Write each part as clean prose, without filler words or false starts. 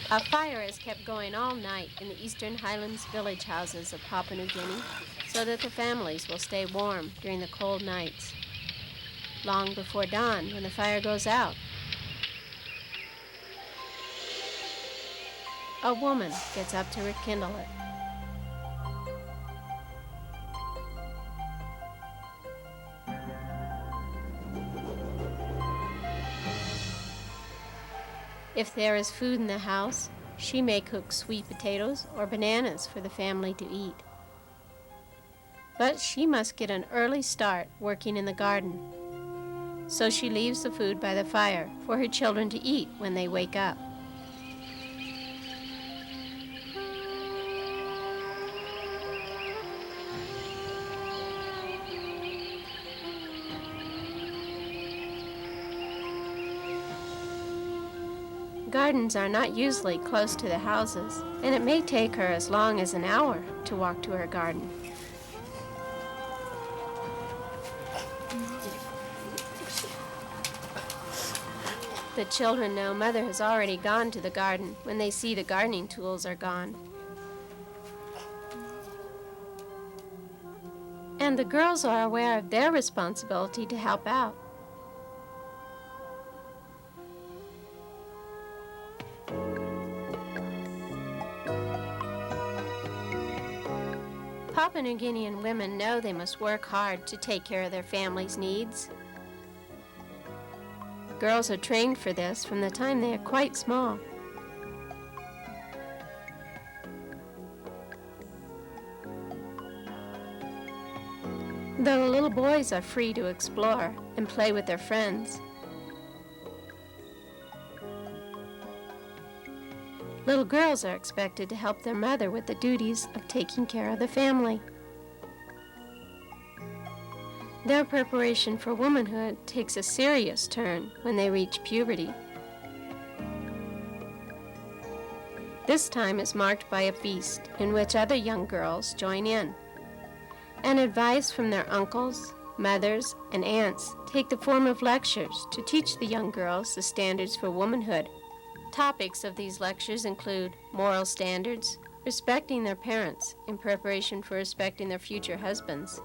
A fire is kept going all night in the eastern Highlands village houses of Papua New Guinea so that the families will stay warm during the cold nights. Long before dawn, when the fire goes out, a woman gets up to rekindle it. If there is food in the house, she may cook sweet potatoes or bananas for the family to eat. But she must get an early start working in the garden, so she leaves the food by the fire for her children to eat when they wake up. Gardens are not usually close to the houses, and it may take her as long as an hour to walk to her garden. The children know Mother has already gone to the garden when they see the gardening tools are gone. And the girls are aware of their responsibility to help out. Papua New Guinean women know they must work hard to take care of their families' needs. Girls are trained for this from the time they are quite small. Though the little boys are free to explore and play with their friends, little girls are expected to help their mother with the duties of taking care of the family. Their preparation for womanhood takes a serious turn when they reach puberty. This time is marked by a feast in which other young girls join in, and advice from their uncles, mothers, and aunts take the form of lectures to teach the young girls the standards for womanhood. Topics of these lectures include moral standards, respecting their parents in preparation for respecting their future husbands,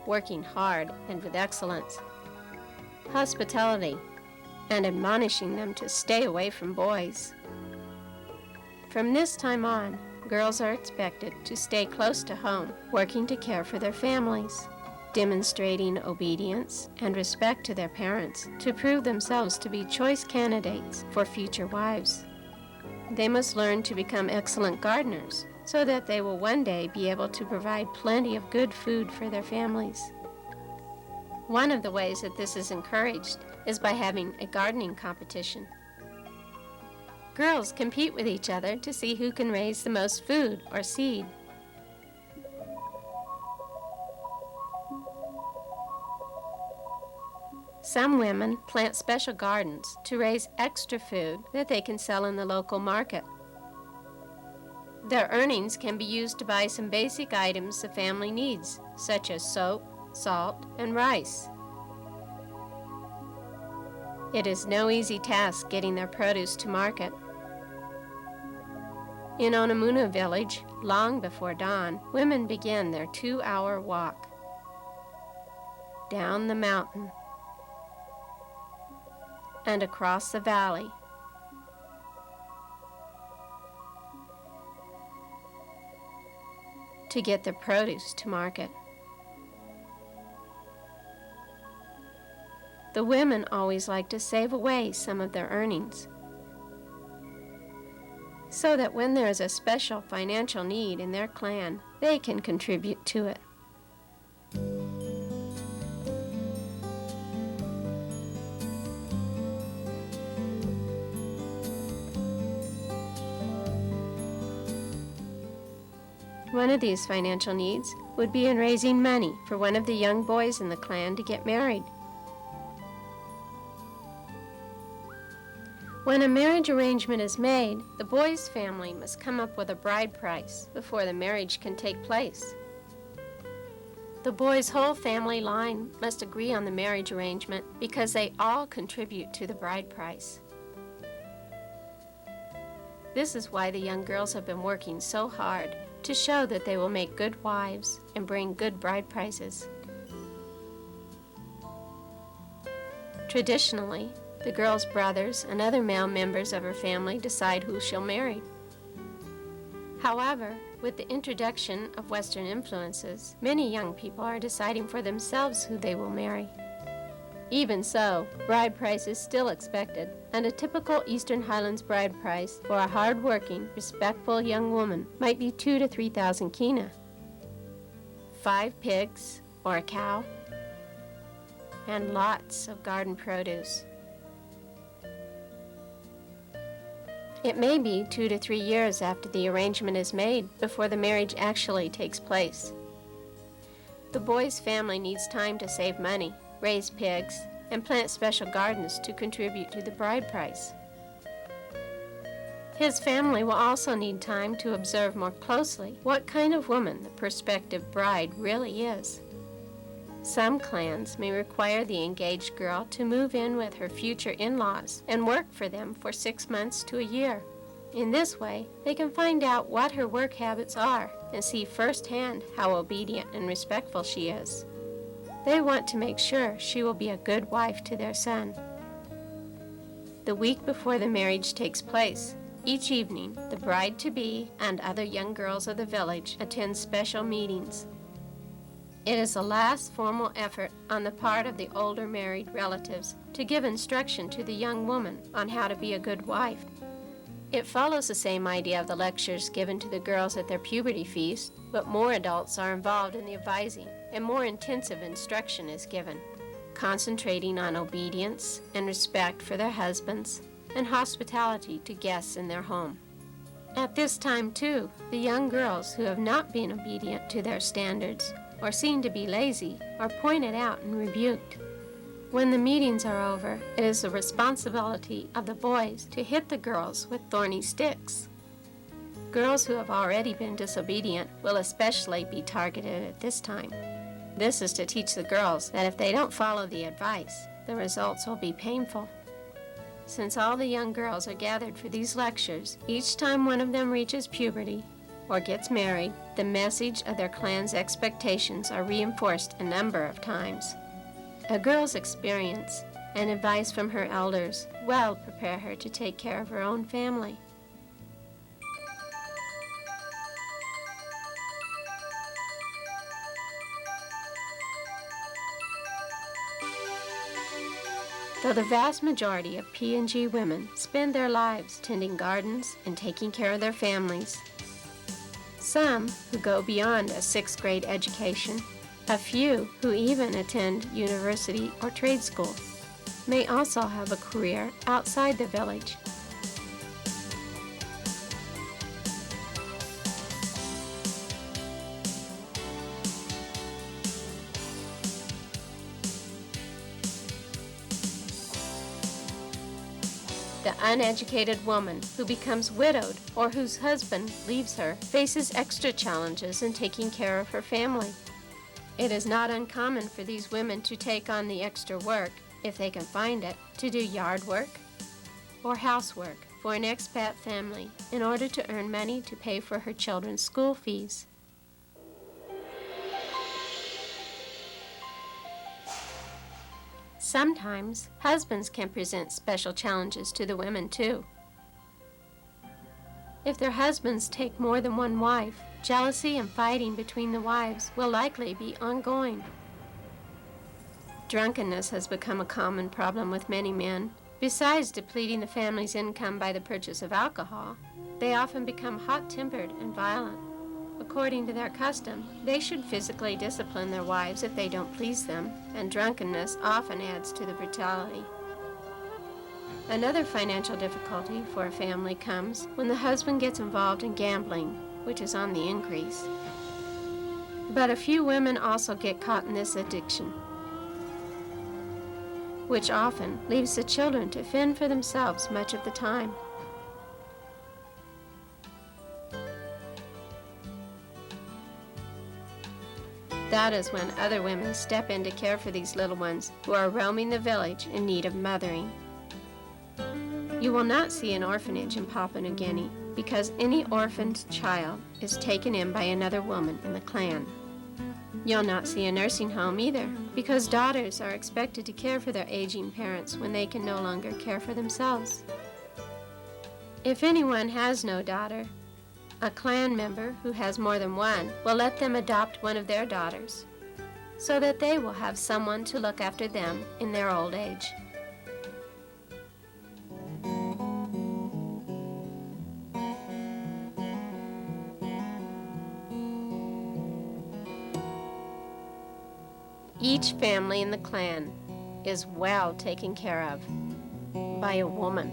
working hard and with excellence, hospitality, and admonishing them to stay away from boys. From this time on, girls are expected to stay close to home, working to care for their families, demonstrating obedience and respect to their parents to prove themselves to be choice candidates for future wives. They must learn to become excellent gardeners so that they will one day be able to provide plenty of good food for their families. One of the ways that this is encouraged is by having a gardening competition. Girls compete with each other to see who can raise the most food or seed. Some women plant special gardens to raise extra food that they can sell in the local market. Their earnings can be used to buy some basic items the family needs, such as soap, salt, and rice. It is no easy task getting their produce to market. In Onamuna village, long before dawn, women begin their 2-hour walk down the mountain and across the valley to get the produce to market. The women always like to save away some of their earnings, so that when there is a special financial need in their clan, they can contribute to it. One of these financial needs would be in raising money for one of the young boys in the clan to get married. When a marriage arrangement is made, the boy's family must come up with a bride price before the marriage can take place. The boy's whole family line must agree on the marriage arrangement because they all contribute to the bride price. This is why the young girls have been working so hard to show that they will make good wives and bring good bride prices. Traditionally, the girl's brothers and other male members of her family decide who she'll marry. However, with the introduction of Western influences, many young people are deciding for themselves who they will marry. Even so, bride price is still expected, and a typical Eastern Highlands bride price for a hard-working, respectful young woman might be 2,000 to 3,000 kina, 5 pigs or a cow, and lots of garden produce. It may be 2 to 3 years after the arrangement is made before the marriage actually takes place. The boy's family needs time to save money, raise pigs, and plant special gardens to contribute to the bride price. His family will also need time to observe more closely what kind of woman the prospective bride really is. Some clans may require the engaged girl to move in with her future in-laws and work for them for 6 months to a year. In this way, they can find out what her work habits are and see firsthand how obedient and respectful she is. They want to make sure she will be a good wife to their son. The week before the marriage takes place, each evening, the bride-to-be and other young girls of the village attend special meetings. It is the last formal effort on the part of the older married relatives to give instruction to the young woman on how to be a good wife. It follows the same idea of the lectures given to the girls at their puberty feast, but more adults are involved in the advising and more intensive instruction is given, concentrating on obedience and respect for their husbands and hospitality to guests in their home. At this time, too, the young girls who have not been obedient to their standards or seem to be lazy are pointed out and rebuked. When the meetings are over, it is the responsibility of the boys to hit the girls with thorny sticks. Girls who have already been disobedient will especially be targeted at this time. This is to teach the girls that if they don't follow the advice, the results will be painful. Since all the young girls are gathered for these lectures, each time one of them reaches puberty or gets married, the message of their clan's expectations are reinforced a number of times. A girl's experience and advice from her elders well prepare her to take care of her own family. Though the vast majority of PNG women spend their lives tending gardens and taking care of their families, some who go beyond a 6th grade education, a few who even attend university or trade school, may also have a career outside the village. The uneducated woman who becomes widowed or whose husband leaves her faces extra challenges in taking care of her family. It is not uncommon for these women to take on the extra work, if they can find it, to do yard work or housework for an expat family in order to earn money to pay for her children's school fees. Sometimes, husbands can present special challenges to the women, too. If their husbands take more than one wife, jealousy and fighting between the wives will likely be ongoing. Drunkenness has become a common problem with many men. Besides depleting the family's income by the purchase of alcohol, they often become hot-tempered and violent. According to their custom, they should physically discipline their wives if they don't please them, and drunkenness often adds to the brutality. Another financial difficulty for a family comes when the husband gets involved in gambling, which is on the increase. But a few women also get caught in this addiction, which often leaves the children to fend for themselves much of the time. That is when other women step in to care for these little ones who are roaming the village in need of mothering. You will not see an orphanage in Papua New Guinea, because any orphaned child is taken in by another woman in the clan. You'll not see a nursing home either, because daughters are expected to care for their aging parents when they can no longer care for themselves. If anyone has no daughter, a clan member who has more than one will let them adopt one of their daughters, so that they will have someone to look after them in their old age. Each family in the clan is well taken care of by a woman.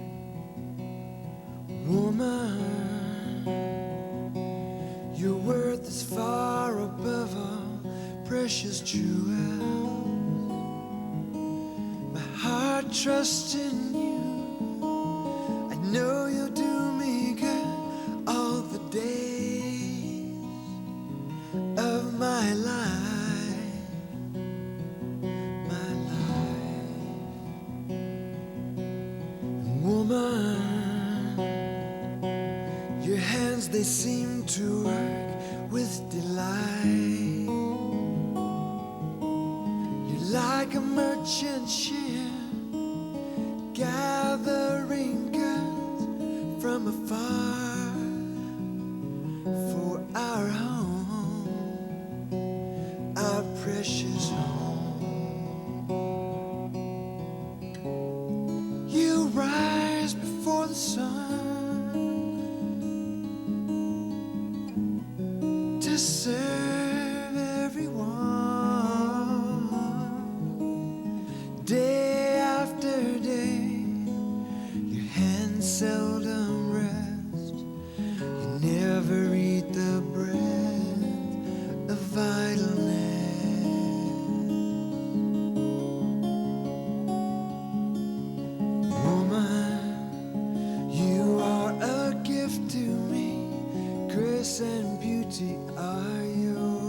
Woman, your worth is far above all precious jewels. My heart trusts in you. I know you'll do me good all the days of my life. Woman, your hands, they seem to work with delight. You're like a merchant ship gathering goods from afar for our home, our precious home. You rise before the sun to serve everyone. Day after day, your hands seldom rest. You never eat the bread of idleness. Woman, you are a gift to me. Grace and beauty are yours.